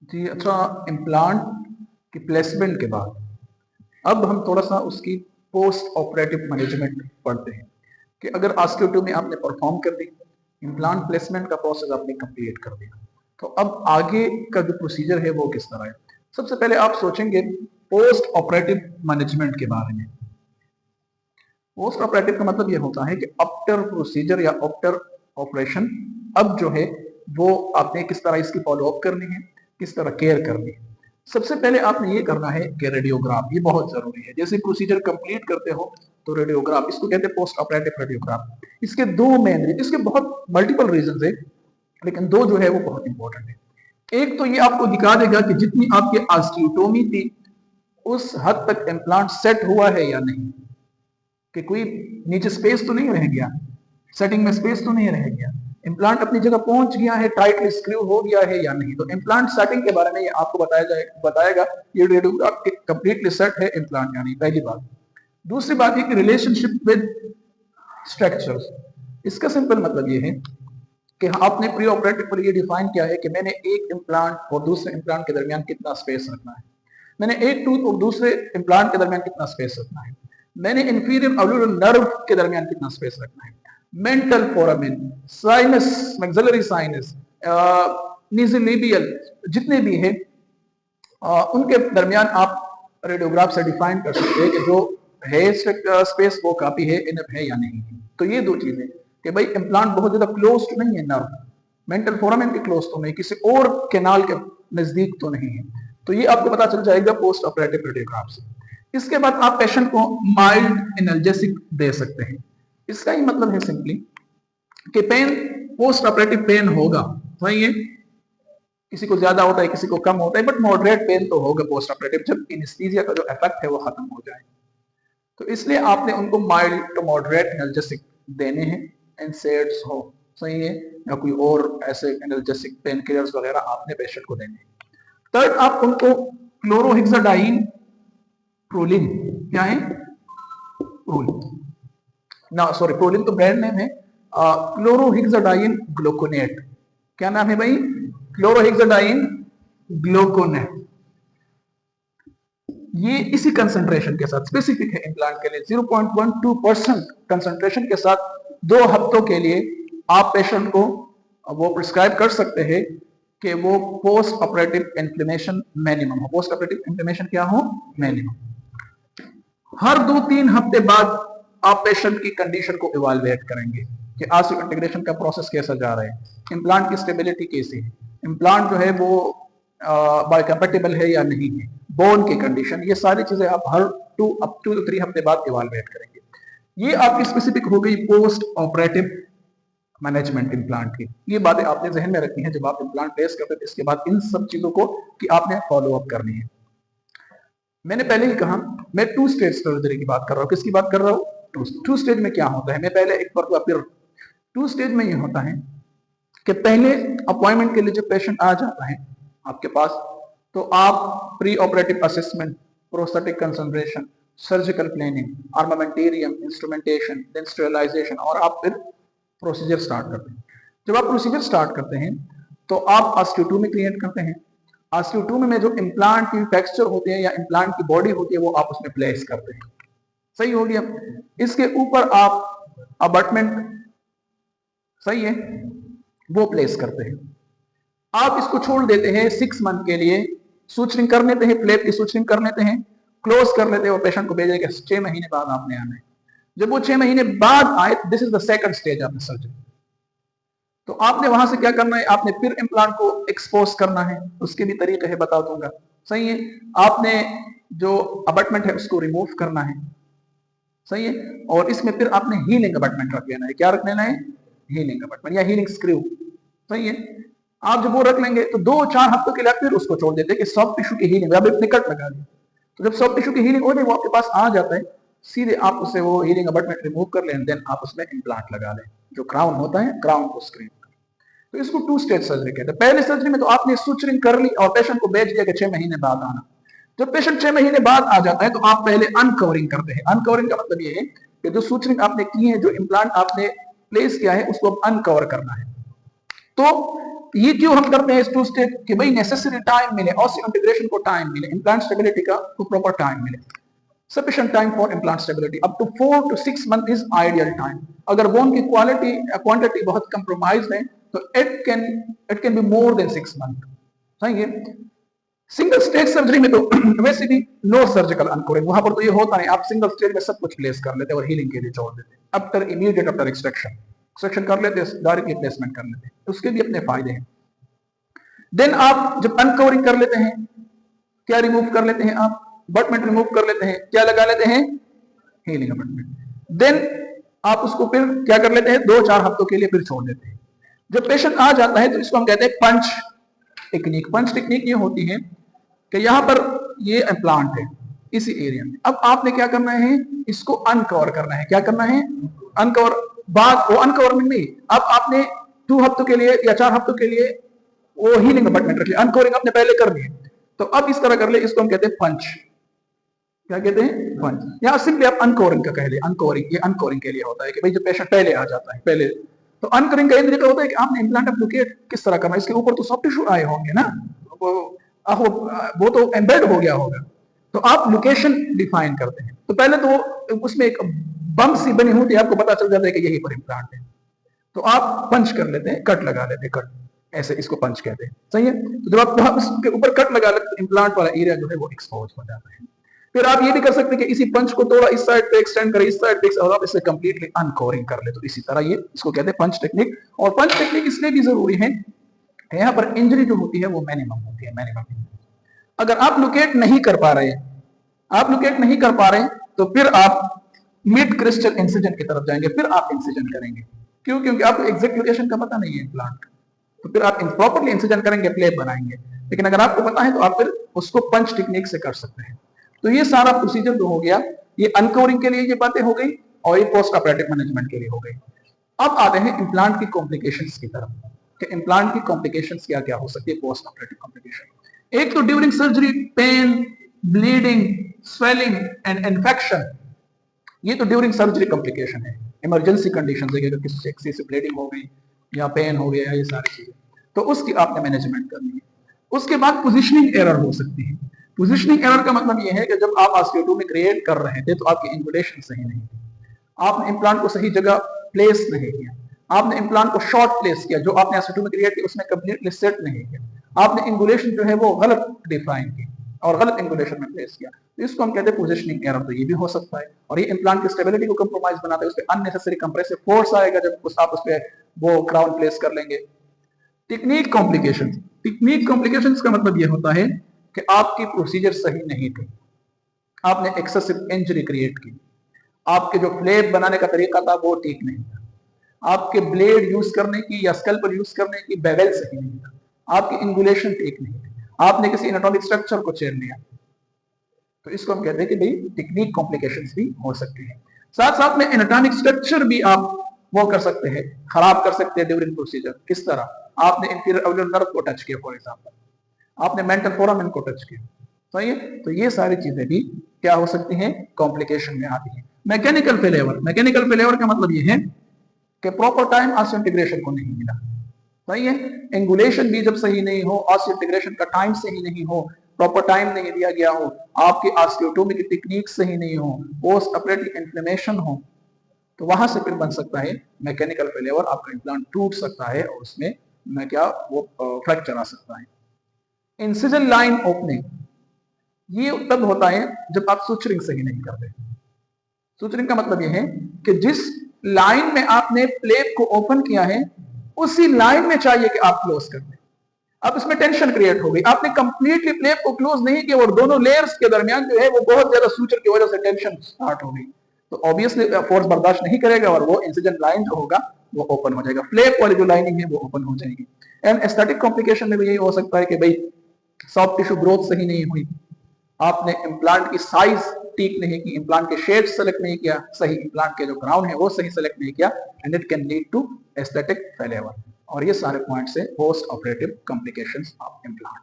जी अच्छा, इम्प्लांट की प्लेसमेंट के बाद अब हम थोड़ा सा उसकी पोस्ट ऑपरेटिव मैनेजमेंट पढ़ते हैं कि अगर ऑस्टियोटोमी आपने परफॉर्म कर दी, इम्प्लांट प्लेसमेंट का प्रोसेस आपने कंप्लीट कर दिया, तो अब आगे का जो प्रोसीजर है वो किस तरह है। सबसे पहले आप सोचेंगे पोस्ट ऑपरेटिव मैनेजमेंट के बारे में। पोस्ट ऑपरेटिव का मतलब ये होता है कि आफ्टर प्रोसीजर या आफ्टर ऑपरेशन अब जो है वो आपने किस तरह इसकी फॉलो अप करनी है, किस तरह केयर करनी है। सबसे पहले आपने ये करना है कि रेडियोग्राफ, ये बहुत जरूरी है। जैसे प्रोसीजर कंप्लीट करते हो तो रेडियोग्राफ, इसको कहते हैं पोस्ट ऑपरेटिव रेडियोग्राफ। इसके दो मेन, इसके बहुत मल्टीपल रीजन है, लेकिन दो जो है वो बहुत इंपॉर्टेंट है। एक तो ये आपको दिखा देगा कि जितनी आपकी ऑस्टियोटोमी थी उस हद तक इम्प्लांट सेट हुआ है या नहीं, कि कोई नीचे स्पेस तो नहीं रह गया, सेटिंग में स्पेस तो नहीं रह गया, इम्प्लांट अपनी जगह पहुंच गया है, टाइटली स्क्रू हो गया है या नहीं। तो इम्प्लांट सेटिंग के बारे में ये आपको बताएगा ये रेडियोग्राफ कंप्लीटली सेट है इम्प्लांट या नहीं, पहली बात। दूसरी बात ये कि रिलेशनशिप विद स्ट्रक्चर्स, इसका सिंपल मतलब ये है कि आपने प्री ऑपरेटिव पर ये डिफाइन किया है कि मैंने एक इम्प्लांट और दूसरे इम्प्लांट के दरमियान कितना स्पेस रखना है, मैंने एक टूथ और दूसरे इम्प्लांट के दरमियान कितना स्पेस रखना है, मैंने इंफीरियर ऑल्यूलर नर्व के दरमियान कितना स्पेस रखना है, mental foramen, sinus, maxillary sinus, nasolabial, जितने भी हैं उनके दरमियान आप रेडियोग्राफ से डिफाइन कर सकते हैं कि जो है स्पेस वो काफी है, इनफ है या नहीं। तो ये दो चीजें कि भाई इम्प्लांट बहुत ज्यादा क्लोज तो नहीं है नर्व, मेंटल फोरामेन के क्लोज तो नहीं, किसी और कैनाल के नजदीक तो नहीं है। तो ये आपको पता चल जाएगा पोस्ट ऑपरेटिव रेडियोग्राफ से। इसके बाद आप पेशेंट को माइल्ड एनाल्जेसिक दे सकते हैं। इसका ही मतलब है सिंपली कि पेन, पोस्ट ऑपरेटिव पेन होगा, सही है, किसी को ज्यादा होता है किसी को कम होता है, बट मॉडरेट पेन तो होगा पोस्ट ऑपरेटिव, जब एनेस्थीसिया का जो इफेक्ट है वो खत्म हो जाए। तो इसलिए आपने उनको माइल्ड टू मॉडरेट एनाल्जेसिक देने हैं, एनसेड्स हो, सही है, या कोई और ऐसे एनाल्जेसिक पेन किलर्स वगैरह आपने पेशेंट को देने हैं। थर्ड, आप उनको क्लोरोहेक्साडाइन प्रोलिन, क्या है प्रोलिन ना, सॉरी प्रोलिन तो ब्रांड नेम है, क्लोरोहेक्साडाइन ग्लूकोनेट, क्या नाम है भाई, क्लोरोहेक्साडाइन ग्लूकोनेट। ये इसी कंसंट्रेशन के साथ स्पेसिफिक है इम्प्लांट के लिए, 0.12% कंसंट्रेशन के साथ 2 हफ्तों के लिए आप पेशेंट को वो प्रिस्क्राइब कर सकते हैं कि वो पोस्ट ऑपरेटिव इन्फ्लेमेशन मिनिमम हो। पोस्ट ऑपरेटिव इन्फ्लेमेशन क्या हो, मिनिमम। हर 2-3 हफ्ते बाद आप पेशेंट की कंडीशन को इवैल्यूएट करेंगे कि ऑस्टियो इंटीग्रेशन का प्रोसेस कैसा जा रहा है, इम्प्लांट की स्टेबिलिटी कैसी है, इम्प्लांट जो है वो बायोकम्पैटिबल है या नहीं है, बोन की कंडीशन, ये सारी चीजें आप हर 2 to 3 हफ्ते बाद इवैल्यूएट करेंगे। ये आपकी स्पेसिफिक हो गई पोस्ट ऑपरेटिव मैनेजमेंट इम्प्लांट की। ये बातें आपने जहन में रखनी है जब आप इम्प्लांट प्लेस करते हैं। इसके बाद इन सब चीजों को कि आपने फॉलो अप करनी है। मैंने पहले ही कहा मैं 2 स्टेज सर्जरी की बात कर रहा हूँ। किसकी बात कर रहा हूँ, 2 स्टेज में क्या होता है, मैं पहले एक बार को फिर 2 स्टेज में ये होता है कि पहले अपॉइंटमेंट के लिए जब पेशेंट आ जाता है आपके पास, तो आप pre operative assessment, prosthetic concentration, surgical planning, armamentarium, instrumentation, then sterilisation, और आप फिर प्रोसीजर स्टार्ट करते हैं। जब आप प्रोसीजर स्टार्ट करते हैं तो आप ऑस्टियोटोमी क्रिएट करते हैं। ऑस्टियोटोमी में जो इम्प्लांट की टेक्सचर होते हैं या इम्प्लांट की बॉडी होती है वो आप उसमें प्लेस करते हैं, सही हो गया। इसके ऊपर आप अबटमेंट, सही है, वो प्लेस करते हैं। आप इसको छोड़ देते हैं 6 मंथ के लिए, सूचरिंग कर लेते हैं, फ्लैप की सूचरिंग कर लेते हैं, क्लोज कर लेते हैं और पेशेंट को भेजेंगे 6 महीने बाद आपने आना है। जब वो 6 महीने बाद आए, this is the second stage of the surgery. तो आपने वहां से क्या करना है, आपने फिर इम्प्लांट को एक्सपोज करना है, उसके भी तरीके है बता दूंगा, सही है। आपने जो अबटमेंट है उसको रिमूव करना है, सही है, और इसमें फिर आपने हीलिंग अबटमेंट रख लेना है। क्या रख लेना है, हीलिंग अबटमेंट या हीलिंग स्क्रू, सही है। आप जब वो रख लेंगे तो 2-4 हफ्तों के लिए फिर उसको छोड़ देते हैं कि सॉफ्ट टिश्यू की हीलिंग, अब इतने कट लगा दिया, तो जब सॉफ्ट टिश्यू की हीलिंग हो जाए वो आपके पास आ जाता है, सीधे आप उससे वो हीलिंग अबटमेंट रिमूव कर लें, देन आप उसमें इम्प्लांट लगा लें, जो क्राउन होता है क्राउन को स्क्रीन। तो इसको 2 स्टेज सर्जरी कहते हैं। पहले सर्जरी में तो आपने सूचरिंग कर ली और पेशेंट को भेज दिया कि 6 महीने बाद आना। जब पेशेंट 6 महीने बाद आ जाता है तो आप पहले अनकवरिंग करते हैं। अनकवरिंग का मतलब ये है कि जो सूचरिंग आपने की है, जो इम्प्लांट आपने प्लेस किया है, उसको अनकवर करना है। तो ये क्यों हम करते हैं इस टू स्टेज कि भाई नेसेसरी टाइम मिले, ऑस्टियो को टाइम मिले, इम्प्लांट स्टेबिलिटी का तो प्रॉपर टाइम मिले। Sufficient time for implant stability up to 4 to 6 months is ideal time. अगर बोन की क्वालिटी क्वांटिटी बहुत कंप्रोमाइज है तो it can be more than 6 month. सही है। सिंगल स्टेज सर्जरी में तो वैसे भी नो सर्जिकल अनकोरिंग, वहां पर तो ये होता नहीं, आप सिंगल स्टेज में सब कुछ प्लेस कर लेते हैं और हीलिंग के लिए छोड़ देते हैं। आफ्टर इमीडिएट आफ्टर एक्सट्रैक्शन कर लेते हैं, डायरेक्टली प्लेसमेंट कर लेते हैं, उसके भी अपने फायदे हैं। देन आप जब अनकवरिंग कर लेते हैं, क्या रिमूव कर लेते हैं आप? अबटमेंट रिमूव कर लेते हैं, क्या लगा लेते हैं? Healing abutment. देन आप उसको फिर क्या कर लेते हैं? 2-4 हफ्तों के लिए फिर छोड़ देते हैं। जब पेशेंट आ जाता है तो इसको हम कहते हैं पंच टेक्निक। पंच टेक्निक ये होती है कि यहां पर ये इम्प्लांट है इसी एरिया में, अब आपने क्या करना है? इसको अनकवर करना है। क्या करना है? अनकवर। बात वो अनकवरिंग नहीं, अब आपने 2 हफ्तों के लिए या 4 हफ्तों के लिए वो हीलिंग अबटमेंट रख लिया, अनकवरिंग आपने पहले कर ली, तो अब इस तरह कर ले, इसको हम कहते हैं पंच। क्या कहते हैं? पंच। या सिंपली आप अनकवरिंग का कह ले, अनकवरिंग। ये अनकवरिंग के लिए होता है कि भाई जब पेशेंट पहले आ जाता है, पहले तो अनकवरिंग का ये तरीका होता है कि आपने इम्प्लांट एप्लीकेट किस तरह करना है, इसके ऊपर तो सॉफ्ट टिश्यू आए होंगे ना, वो तो एम्बेड हो गया होगा, तो आप लोकेशन डिफाइन करते हैं। तो पहले तो उसमें एक बम सी बनी होती है, आपको पता चल जाता है कि यही पर इम्प्लांट है, तो आप पंच कर लेते हैं, कट लगा लेते हैं, कट, ऐसे इसको पंच कहते हैं। सही है। तो जब आप उसके ऊपर कट लगा लेते हैं, इम्प्लांट वाला एरिया जो है वो एक्सपोज हो जाता है। फिर आप ये भी कर सकते हैं कि इसी पंच को थोड़ा इस साइड पे एक्सटेंड करें, इस साइड पे, और आप इसे कंप्लीटली अनकवरिंग कर ले, तो इसी तरह ये इसको कहते हैं पंच टेक्निक। और पंच टेक्निक इसलिए भी जरूरी है, यहाँ पर इंजरी जो होती है वो मिनिमम होती है, मिनिमम। अगर आप लोकेट नहीं कर पा रहे, आप लोकेट नहीं कर पा रहे, तो फिर आप मिड क्रिस्टल इंसिजन की तरफ जाएंगे, फिर आप इंसिजन करेंगे। क्यों? क्योंकि आपको एग्जैक्ट लोकेशन का पता नहीं है इम्प्लांट, तो फिर आप प्रॉपर्ली इंसिजन करेंगे, प्लेट बनाएंगे। लेकिन अगर आपको पता है तो आप फिर उसको पंच टेक्निक से कर सकते हैं। तो ये सारा प्रोसीजर जो हो गया, ये अनकवरिंग के लिए ये बातें हो गई, और ये पोस्ट ऑपरेटिव मैनेजमेंट के लिए हो गई। अब आते हैं इम्प्लांट की कॉम्प्लिकेशंस की तरफ, कि इम्प्लांट की कॉम्प्लिकेशंस क्या क्या हो सकती है, पोस्ट ऑपरेटिव कॉम्प्लिकेशन। एक तो during surgery pain, bleeding, swelling and infection, ये तो ड्यूरिंग सर्जरी कॉम्प्लिकेशन है, इमरजेंसी कंडीशन है, अगर किसी एक्सेस से ब्लीडिंग हो गई या पेन हो गया, ये सारी चीजें, तो उसकी आपने मैनेजमेंट करनी है। उसके बाद पोजीशनिंग एरर हो सकती है। पोजीशनिंग एरर का मतलब ये है कि जब आप ऑस्टियोटोमी क्रिएट कर रहे थे तो आपकी इंगुलेशन सही नहीं थी, आपने इम्प्लांट को सही जगह प्लेस नहीं किया, आपने इम्प्लांट को शॉर्ट प्लेस किया, जो आपने ऑस्टियोटोमी क्रिएट किया उसमें कंप्लीटली सेट नहीं किया, आपने इंगुलेशन जो है वो गलत डिफाइन की और गलत इंगुलेशन में प्लेस किया, तो इसको हम कहते हैं पोजीशनिंग एरर। तो ये भी हो सकता है, और ये इम्प्लांट की स्टेबिलिटी को कंप्रोमाइज बनाता है, उस पर अननेसेसरी कंप्रेसिव फोर्स आएगा जब आप उस पर वो क्राउन प्लेस कर लेंगे। टेक्निक कॉम्प्लिकेशन, टेक्निक कॉम्प्लिकेशन का मतलब यह होता है कि आपकी प्रोसीजर सही नहीं थी, आपने एक्सेसिव इंजरी क्रिएट की, आपके जो फ्लेप बनाने का तरीका था वो ठीक नहीं था, आपके ब्लेड यूज करने की या स्कैल्पल यूज करने की बेवल सही नहीं था, आपकी इंगुलेशन ठीक नहीं थी, आपने किसी एनाटॉमिक स्ट्रक्चर को छेड़ लिया, तो इसको हम कहते हैं कि भाई टेक्निक कॉम्प्लिकेशंस भी हो सकती है। साथ साथ में एनाटॉमिक स्ट्रक्चर भी आप वो कर सकते हैं, खराब कर सकते हैं ड्यूरिंग प्रोसीजर। किस तरह? आपने इंफीरियर ऑक्यूलर नर्व को टच किया, फॉर एग्जांपल, आपने मेंटल फोरामेन को टच किया, सही है, तो ये सारी चीजें भी क्या हो सकती हैं, कॉम्प्लिकेशन में आती है। मैकेनिकल फेलियर, मैकेनिकल फेलियर का मतलब ये है कि प्रॉपर टाइम ऑस्टियोइंटीग्रेशन को नहीं मिला, सही है, एंगुलेशन भी जब सही नहीं हो, ऑस्टियोइंटीग्रेशन का टाइम सही नहीं हो, प्रॉपर टाइम नहीं दिया गया हो, आपकी ऑस्टियोटोमी की टेक्निक सही नहीं हो, पोस्ट ऑपरेटिव इन्फ्लेमेशन हो, तो वहां से फिर बन सकता है मैकेनिकल फेलियर, आपका इम्प्लांट टूट सकता है और उसमें मैं क्या वो फ्रैक्चर आ सकता है। इंसिजन लाइन ओपनिंग, ये तब होता है जब आप सुचरिंग सही नहीं करते। सुचरिंग का मतलब ये है कि जिस लाइन में आपने प्लेट को ओपन किया है उसी लाइन में चाहिए कि आप क्लोज कर दें। अब इसमें टेंशन क्रिएट हो गई, आपने कंप्लीटली प्लेट को क्लोज नहीं किया और दोनों लेयर्स के दरमियान जो है वो बहुत ज्यादा सूचर की वजह से टेंशन स्टार्ट हो गई, तो ऑब्वियसली फोर्स बर्दाश्त नहीं करेगा और वो इंसिजन लाइन जो होगा वो ओपन हो जाएगा, फ्लेप वाली जो लाइनिंग है वो ओपन हो जाएगी। एंड एस्थेटिक कॉम्प्लिकेशन में भी यही हो सकता है कि भाई सॉफ्ट टिश्यू ग्रोथ सही नहीं हुई, आपने इम्प्लांट की साइज ठीक नहीं की, इम्प्लांट के शेड सेलेक्ट नहीं किया सही, इम्प्लांट के जो क्राउन है वो सही सेलेक्ट नहीं किया, and it can lead to aesthetic failure. और ये सारे पॉइंट्स है post operative complications of implant.